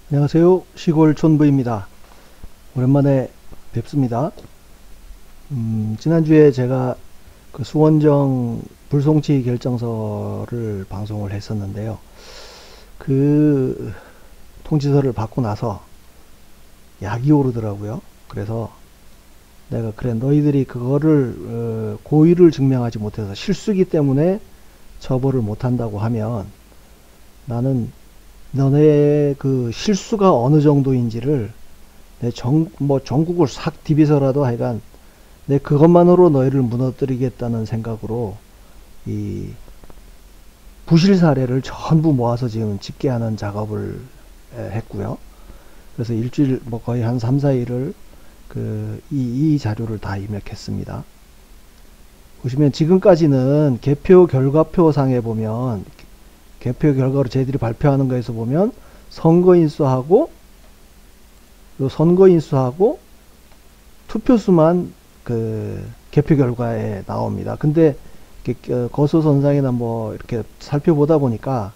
안녕하세요. 시골 촌부입니다. 오랜만에 뵙습니다. 지난주에 제가 그 수원정 불송치 결정서를 방송을 했었는데요. 그 통지서를 받고 나서 약이 오르더라고요. 그래서 내가 그래 너희들이 그거를 고의를 증명하지 못해서 실수기 때문에 처벌을 못한다고 하면 나는 너네 그 실수가 어느 정도인지를 내 전국을 싹 디비서라도 하여간 내 그것만으로 너희를 무너뜨리겠다는 생각으로 이 부실 사례를 전부 모아서 지금 집계하는 작업을 했고요. 그래서 일주일 뭐 거의 한 3, 4일을 이 자료를 다 입력했습니다. 보시면 지금까지는 개표 결과표 상에 보면 개표 결과로 저희들이 발표하는 거에서 보면 선거인수하고 투표수만 그 개표 결과에 나옵니다. 근데 거소선상이나 뭐 이렇게 살펴보다 보니까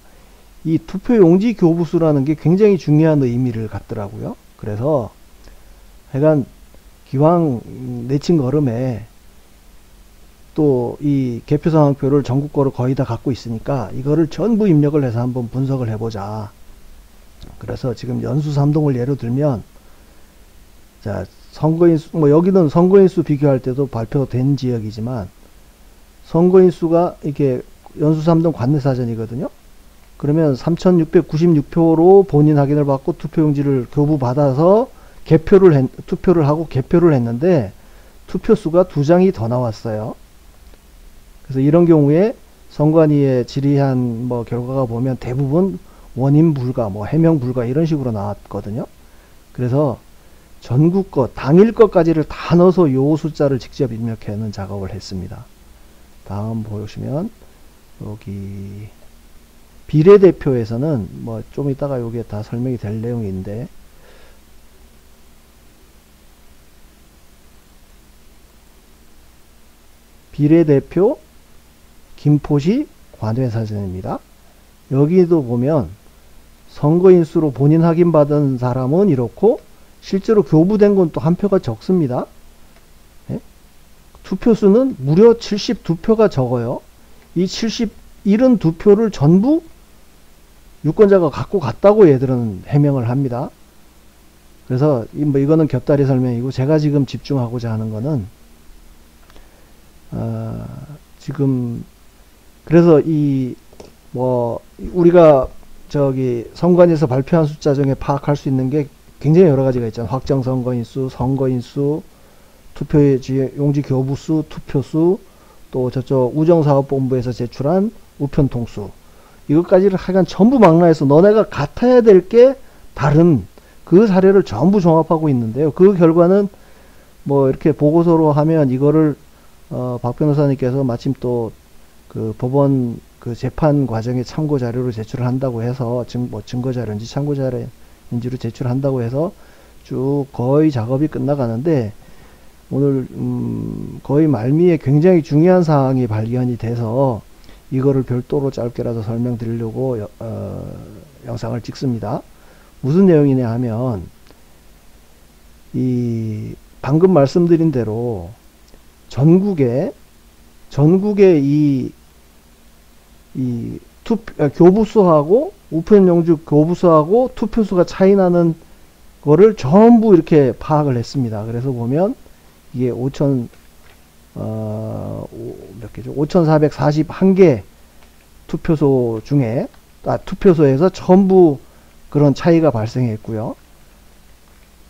이 투표용지 교부수라는 게 굉장히 중요한 의미를 갖더라고요. 그래서 하여간 기왕 내친 걸음에 또 이 개표 상황표를 전국 거로 거의 다 갖고 있으니까 이거를 전부 입력을 해서 한번 분석을 해보자. 그래서 지금 연수 3동을 예로 들면 자 선거인수 뭐 여기는 선거인수 비교할 때도 발표된 지역이지만 선거인수가 이게 연수 3동 관내사전이거든요. 그러면 3696표로 본인 확인을 받고 투표용지를 교부받아서 투표를 하고 개표를 했는데 투표수가 2장이 더 나왔어요. 그래서 이런 경우에 선관위의 질의한 뭐 결과가 보면 대부분 원인 불가, 뭐 해명 불가 이런 식으로 나왔거든요. 그래서 전국 것, 당일 것까지를 다 넣어서 요 숫자를 직접 입력하는 작업을 했습니다. 다음 보시면 여기 비례대표에서는 뭐 좀 이따가 요게 다 설명이 될 내용인데 비례대표 김포시 관외사전입니다. 여기도 보면 선거인수로 본인 확인받은 사람은 이렇고 실제로 교부된 건 또 한 표가 적습니다. 예? 투표수는 무려 72표가 적어요. 이 72표를 전부 유권자가 갖고 갔다고 얘들은 해명을 합니다. 그래서 이거는 곁다리 설명이고 제가 지금 집중하고자 하는 거는 지금 그래서 우리가 저기 선관위에서 발표한 숫자 중에 파악할 수 있는 게 굉장히 여러 가지가 있잖아요. 확정 선거인수, 선거인수, 투표용지 교부수, 투표수, 또 저쪽 우정사업본부에서 제출한 우편통수. 이것까지를 하여간 전부 망라해서 너네가 같아야 될 게 다른 그 사례를 전부 종합하고 있는데요. 그 결과는 뭐 이렇게 보고서로 하면 이거를 박 변호사님께서 마침 또 그 법원 그 재판 과정의 참고 자료로 제출을 한다고 해서 증거 자료인지 참고 자료인지로 제출한다고 해서 쭉 거의 작업이 끝나가는데 오늘 거의 말미에 굉장히 중요한 사항이 발견이 돼서 이거를 별도로 짧게라도 설명드리려고 영상을 찍습니다. 무슨 내용이냐 하면 이 방금 말씀드린 대로 전국에 교부수하고 우편용지 교부수하고 투표수가 차이 나는 거를 전부 이렇게 파악을 했습니다. 그래서 보면 이게 몇 개죠? 5441개 투표소 중에 투표소에서 전부 그런 차이가 발생했고요.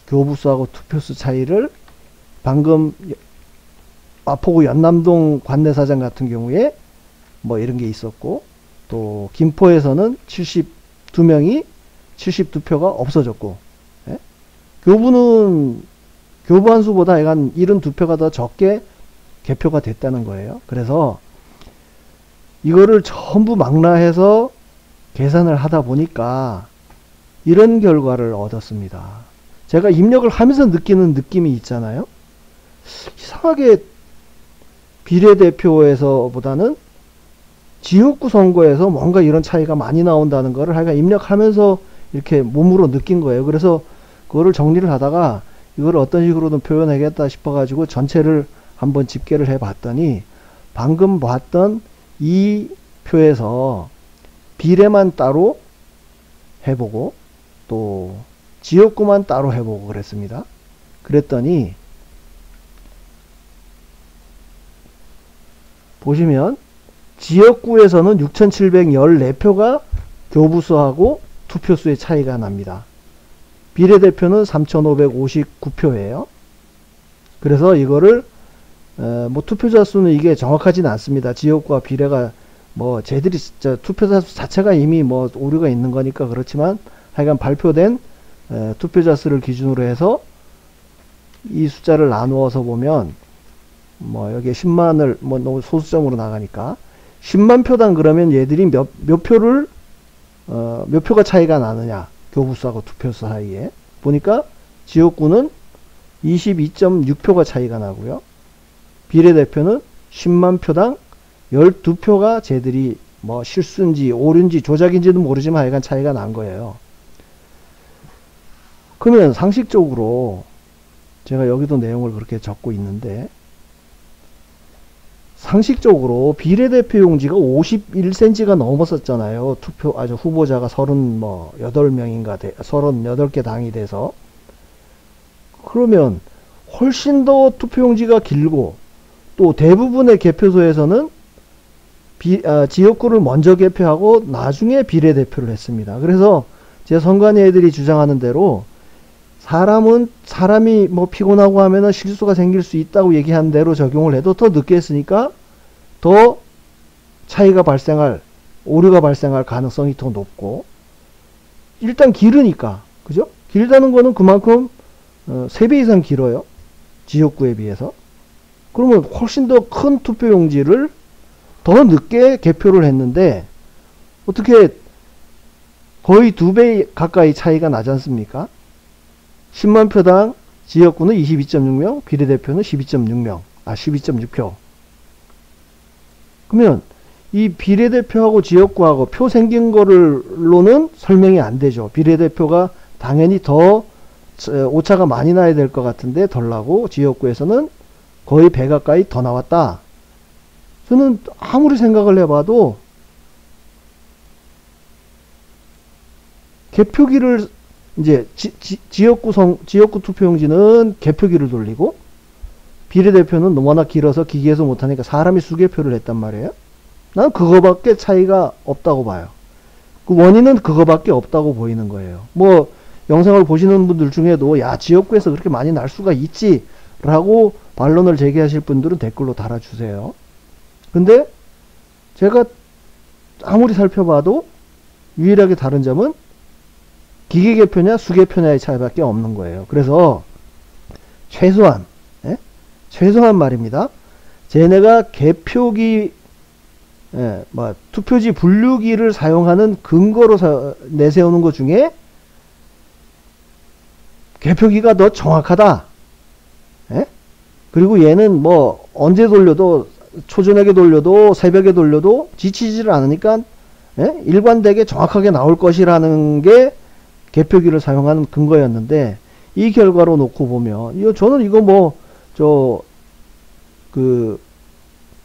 교부수하고 투표수 차이를 방금 마포구 연남동 관내사장 같은 경우에 뭐 이런 게 있었고 또 김포에서는 72명이 72표가 없어졌고 예? 교부한 수보다 약간 72표가 더 적게 개표가 됐다는 거예요. 그래서 이거를 전부 망라해서 계산을 하다 보니까 이런 결과를 얻었습니다. 제가 입력을 하면서 느끼는 느낌이 있잖아요. 이상하게 비례대표에서보다는 지역구 선거에서 뭔가 이런 차이가 많이 나온다는 거를 하여간 입력하면서 이렇게 몸으로 느낀 거예요. 그래서 그거를 정리를 하다가 이걸 어떤 식으로든 표현하겠다 싶어가지고 전체를 한번 집계를 해 봤더니 방금 봤던 이 표에서 비례만 따로 해보고 또 지역구만 따로 해보고 그랬습니다. 그랬더니 보시면 지역구에서는 6,714표가 교부수하고 투표수의 차이가 납니다. 비례대표는 3,559표예요. 그래서 이거를 뭐 투표자 수는 이게 정확하지는 않습니다. 지역구와 비례가 뭐 쟤들이 투표자 수 자체가 이미 뭐 오류가 있는 거니까 그렇지만 하여간 발표된 투표자 수를 기준으로 해서 이 숫자를 나누어서 보면 뭐 여기에 10만을 뭐 너무 소수점으로 나가니까 10만 표당 그러면 얘들이 몇 표가 차이가 나느냐 교부수하고 투표수 사이에 보니까 지역구는 22.6표가 차이가 나고요. 비례대표는 10만 표당 12표가 쟤들이 뭐 실수인지 오류인지 조작인지는 모르지만 하여간 차이가 난 거예요. 그러면 상식적으로 제가 여기도 내용을 그렇게 적고 있는데 상식적으로 비례대표 용지가 51cm가 넘었었잖아요. 후보자가 38명인가 38개 당이 돼서 그러면 훨씬 더 투표용지가 길고 또 대부분의 개표소에서는 지역구를 먼저 개표하고 나중에 비례대표를 했습니다. 그래서 제 선관위 애들이 주장하는 대로 사람이 뭐 피곤하고 하면은 실수가 생길 수 있다고 얘기한 대로 적용을 해도 더 늦게 했으니까 더 오류가 발생할 가능성이 더 높고 일단 길으니까 그죠? 길다는 거는 그만큼 3배 이상 길어요. 지역구에 비해서. 그러면 훨씬 더 큰 투표용지를 더 늦게 개표를 했는데 어떻게 거의 2배 가까이 차이가 나지 않습니까? 10만 표당 지역구는 22.6명, 비례대표는 12.6표. 그러면 이 비례대표하고 지역구하고 표 생긴 거로는 설명이 안 되죠. 비례대표가 당연히 더 오차가 많이 나야 될 것 같은데 덜 나고 지역구에서는 거의 배 가까이 더 나왔다. 저는 아무리 생각을 해봐도 개표기를 이제 지역구 투표용지는 개표기를 돌리고 비례대표는 워낙 길어서 기계에서 못하니까 사람이 수개표를 했단 말이에요. 난 그거밖에 차이가 없다고 봐요. 그 원인은 그거밖에 없다고 보이는 거예요. 뭐 영상을 보시는 분들 중에도 야 지역구에서 그렇게 많이 날 수가 있지 라고 반론을 제기하실 분들은 댓글로 달아주세요. 근데 제가 아무리 살펴봐도 유일하게 다른 점은 기계 개표냐 수개표냐의 차이밖에 없는 거예요. 그래서 최소한 말입니다. 쟤네가 개표기 투표지 분류기를 사용하는 근거로 내세우는 것 중에 개표기가 더 정확하다. 그리고 얘는 뭐 언제 돌려도 초저녁에 돌려도 새벽에 돌려도 지치지를 않으니까 일관되게 정확하게 나올 것이라는 게 개표기를 사용하는 근거였는데 이 결과로 놓고 보면 저는 이거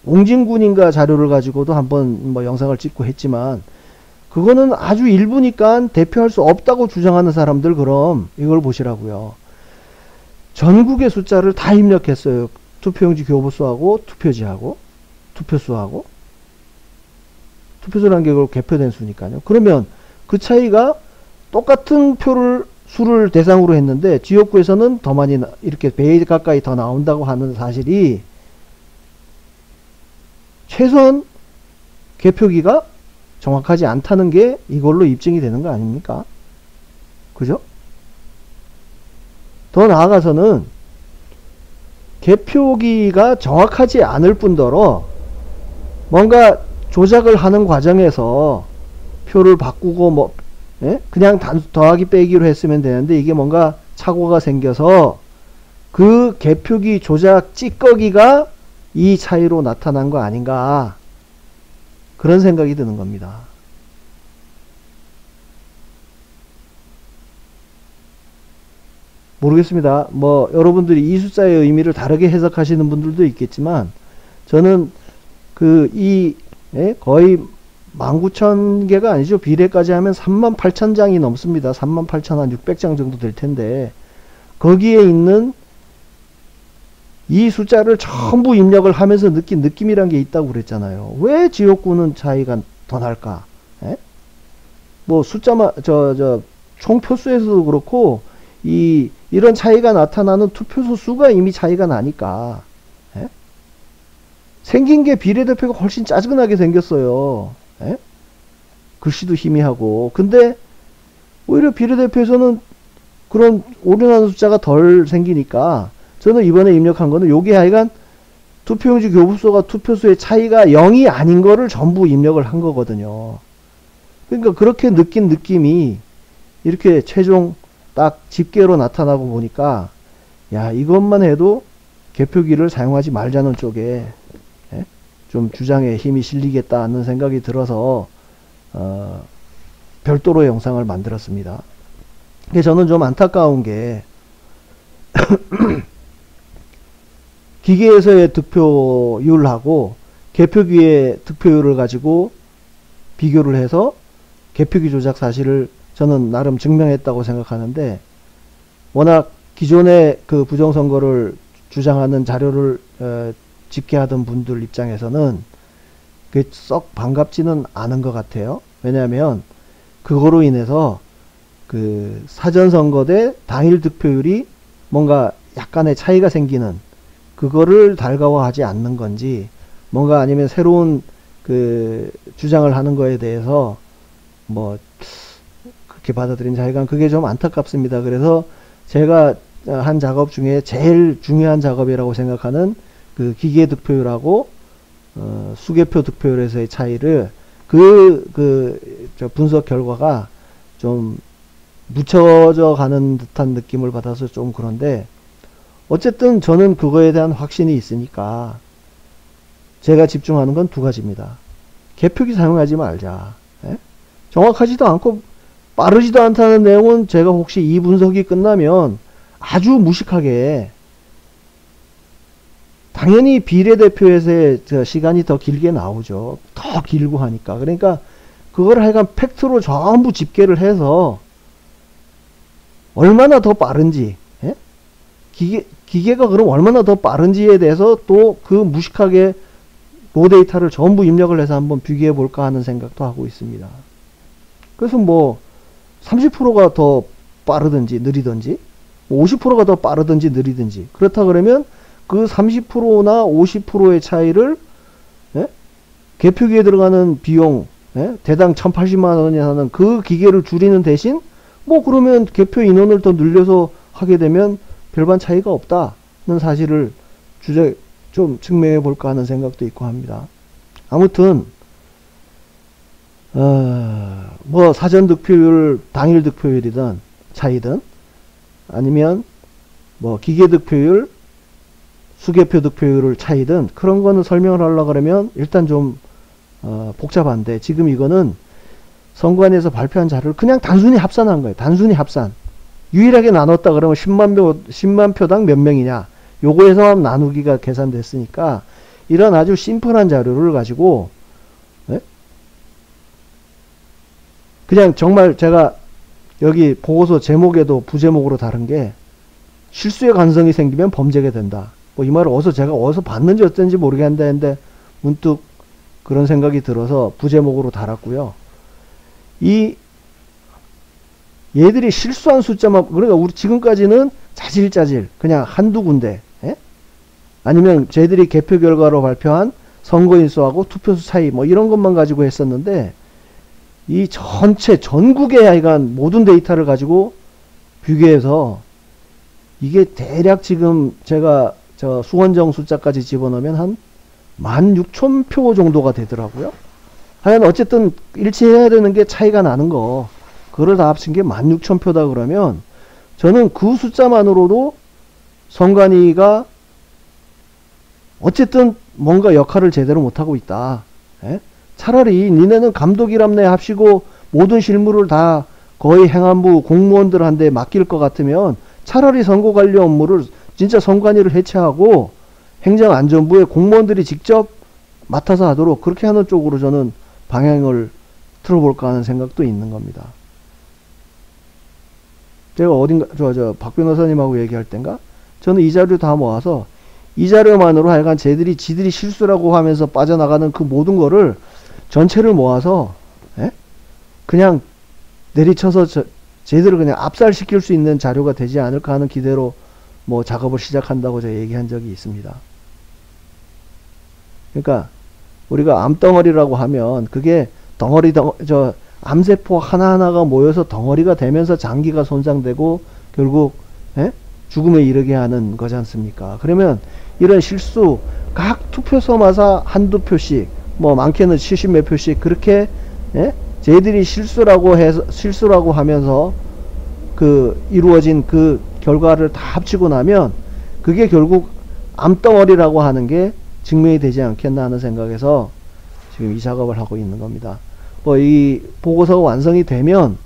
옹진군인가 자료를 가지고도 한번 영상을 찍고 했지만 그거는 아주 일부니까 대표할 수 없다고 주장하는 사람들 그럼 이걸 보시라고요. 전국의 숫자를 다 입력했어요. 투표용지 교부수하고 투표지하고 투표수하고 투표수라는 게 그걸 개표된 수니까요. 그러면 그 차이가 똑같은 수를 대상으로 했는데 지역구에서는 더 많이 이렇게 배 가까이 더 나온다고 하는 사실이 최소한 개표기가 정확하지 않다는 게 이걸로 입증이 되는 거 아닙니까? 그죠? 더 나아가서는 개표기가 정확하지 않을 뿐더러 뭔가 조작을 하는 과정에서 표를 바꾸고 그냥 더하기 빼기로 했으면 되는데 이게 뭔가 착오가 생겨서 그 개표기 조작 찌꺼기가 이 차이로 나타난 거 아닌가 그런 생각이 드는 겁니다. 모르겠습니다. 뭐 여러분들이 이 숫자의 의미를 다르게 해석하시는 분들도 있겠지만 저는 거의 19,000개가 아니죠. 비례까지 하면 38,000장이 넘습니다. 38,600장 정도 될 텐데 거기에 있는 이 숫자를 전부 입력을 하면서 느낀 느낌이란 게 있다고 그랬잖아요. 왜 지역구는 차이가 더 날까? 에? 뭐 숫자만 총표수에서도 그렇고 이런 차이가 나타나는 투표소 수가 이미 차이가 나니까 에? 생긴 게 비례대표가 훨씬 짜증나게 생겼어요. 에? 글씨도 희미하고. 근데 오히려 비례대표에서는 그런 오류나는 숫자가 덜 생기니까 저는 이번에 입력한 거는 요게 하여간 투표용지 교부수가 투표수의 차이가 0이 아닌 거를 전부 입력을 한 거거든요. 그러니까 그렇게 느낀 느낌이 이렇게 최종 딱 집계로 나타나고 보니까 야, 이것만 해도 개표기를 사용하지 말자는 쪽에 좀 주장에 힘이 실리겠다 하는 생각이 들어서 별도로 영상을 만들었습니다. 근데 저는 좀 안타까운 게 기계에서의 득표율하고 개표기의 득표율을 가지고 비교를 해서 개표기 조작 사실을 저는 나름 증명했다고 생각하는데 워낙 기존의 그 부정선거를 주장하는 자료를 집계하던 분들 입장에서는 그게 썩 반갑지는 않은 것 같아요. 왜냐하면 그거로 인해서 그 사전선거 대 당일 득표율이 뭔가 약간의 차이가 생기는 그거를 달가워하지 않는 건지 뭔가 아니면 새로운 그 주장을 하는 거에 대해서 뭐 그렇게 받아들인지 하여간 그게 좀 안타깝습니다. 그래서 제가 한 작업 중에 제일 중요한 작업이라고 생각하는 그 기계 득표율하고 수개표 득표율에서의 차이를 저 분석 결과가 좀 묻혀져 가는 듯한 느낌을 받아서 좀 그런데 어쨌든 저는 그거에 대한 확신이 있으니까 제가 집중하는 건 두 가지입니다. 개표기 사용하지 말자. 에? 정확하지도 않고 빠르지도 않다는 내용은 제가 혹시 이 분석이 끝나면 아주 무식하게 당연히 비례대표에서의 시간이 더 길게 나오죠. 더 길고 하니까. 그러니까 그걸 하여간 팩트로 전부 집계를 해서 얼마나 더 빠른지 기계가 그럼 얼마나 더 빠른지에 대해서 또 그 무식하게 로 데이터를 전부 입력을 해서 한번 비교해 볼까 하는 생각도 하고 있습니다. 그래서 뭐 30%가 더 빠르든지 느리든지 50%가 더 빠르든지 느리든지 그렇다 그러면 그 30%나 50%의 차이를 개표기에 들어가는 비용 대당 1,080만 원이 하는 그 기계를 줄이는 대신 뭐 그러면 개표 인원을 더 늘려서 하게 되면 별반 차이가 없다는 사실을 좀 증명해 볼까 하는 생각도 있고 합니다. 아무튼 뭐 사전 득표율 당일 득표율이든 차이든 아니면 뭐 기계 득표율 수개표 득표율을 차이든 그런 거는 설명을 하려고 그러면 일단 좀 복잡한데 지금 이거는 선관위에서 발표한 자료를 그냥 단순히 합산한 거예요. 단순히 합산. 유일하게 나눴다 그러면 10만 표당 몇 명이냐. 요거에서 나누기가 계산됐으니까 이런 아주 심플한 자료를 가지고 그냥 정말 제가 여기 보고서 제목에도 부제목으로 다른 게 실수의 가능성이 생기면 범죄가 된다. 뭐 이 말을 제가 어디서 봤는지 어쩐지 모르겠는데 문득 그런 생각이 들어서 부제목으로 달았고요. 얘들이 실수한 숫자만 그러니까 우리 지금까지는 자질자질 그냥 한두 군데 아니면 쟤들이 개표 결과로 발표한 선거인 수하고 투표수 차이 뭐 이런 것만 가지고 했었는데 이 전체 전국의 하여간 모든 데이터를 가지고 비교해서 이게 대략 지금 제가 저 수원정 숫자까지 집어넣으면 한 16,000표 정도가 되더라고요. 하여간 어쨌든 일치해야 되는 게 차이가 나는 거 그걸 다 합친 게 16,000표다 그러면 저는 그 숫자만으로도 선관위가 어쨌든 뭔가 역할을 제대로 못하고 있다. 차라리 니네는 감독이람내 합시고 모든 실무를 다 거의 행안부 공무원들한테 맡길 것 같으면 차라리 선거 관리 업무를 진짜 선관위를 해체하고 행정안전부의 공무원들이 직접 맡아서 하도록 그렇게 하는 쪽으로 저는 방향을 틀어볼까 하는 생각도 있는 겁니다. 제가 어딘가 박 변호사님하고 얘기할 땐가 저는 이 자료 다 모아서 이 자료만으로 하여간 지들이 실수라고 하면서 빠져나가는 그 모든 거를 전체를 모아서 그냥 내리쳐서 쟤들을 그냥 압살시킬 수 있는 자료가 되지 않을까 하는 기대로 뭐 작업을 시작한다고 제가 얘기한 적이 있습니다. 그러니까 우리가 암덩어리라고 하면 그게 암세포 하나하나가 모여서 덩어리가 되면서 장기가 손상되고 결국 죽음에 이르게 하는 거지 않습니까? 그러면 이런 실수 각 투표소마다 한두 표씩 뭐 많게는 70몇 표씩 그렇게 쟤들이 실수라고 하면서 그 이루어진 그 결과를 다 합치고 나면 그게 결국 암덩어리라고 하는 게 증명이 되지 않겠나 하는 생각에서 지금 이 작업을 하고 있는 겁니다. 뭐 이 보고서가 완성이 되면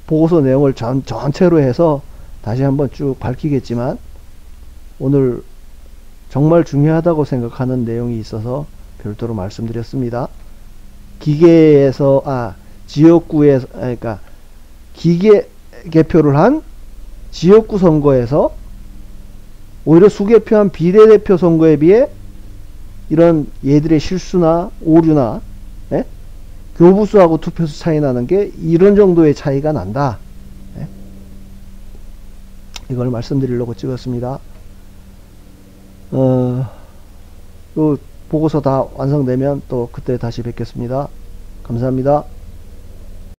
보고서 내용을 전체로 해서 다시 한번 쭉 밝히겠지만 오늘 정말 중요하다고 생각하는 내용이 있어서 별도로 말씀드렸습니다. 지역구에서 그러니까 기계 개표를 한 지역구 선거에서 오히려 수개표한 비례대표 선거에 비해 이런 얘들의 실수나 오류나 교부수하고 투표수 차이 나는 게 이런 정도의 차이가 난다. 이걸 말씀드리려고 찍었습니다. 또 보고서 다 완성되면 또 그때 다시 뵙겠습니다. 감사합니다.